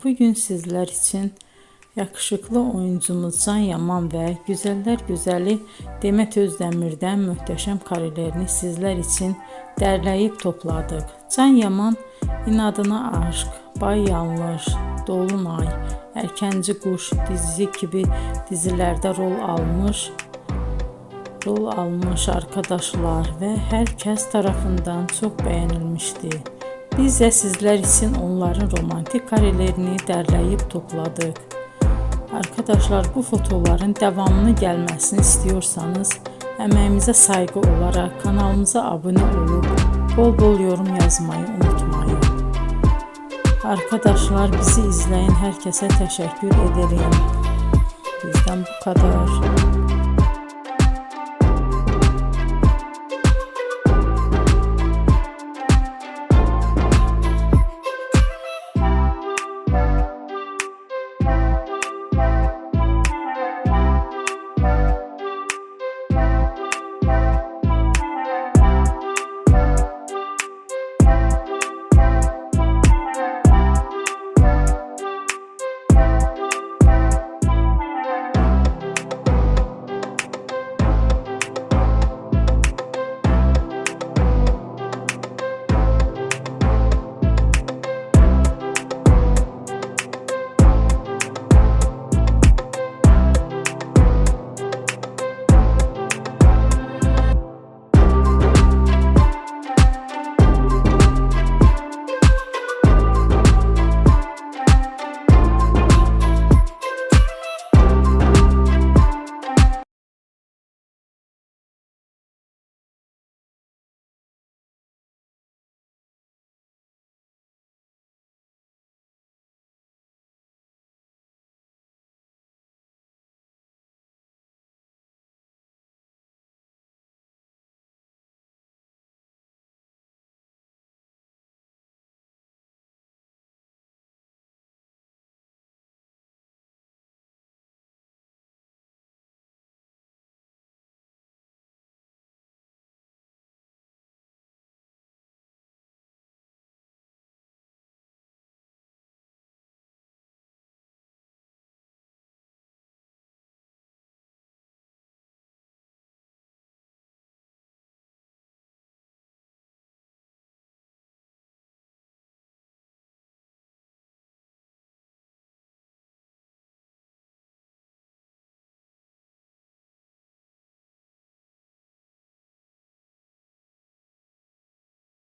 bugün sizler için yakışıklı oyuncumuz Can Yaman ve güzeller güzeli Demet Özdemir'den muhteşem karelerini sizler için derleyip topladık. Can Yaman İnadına Aşk, Bay Yanlış, Dolunay, Erkenci Kuş dizi gibi dizilerde rol almış arkadaşlar ve herkes tarafından çok beğenilmişti. Biz de sizler için onların romantik karelerini derleyip topladık. Arkadaşlar, bu fotoların devamını gelmesini istiyorsanız emeğimize saygı olarak kanalımıza abone olup bol bol yorum yazmayı unutmayın. Arkadaşlar, bizi izleyen herkese teşekkür ederim. Bizden bu kadar.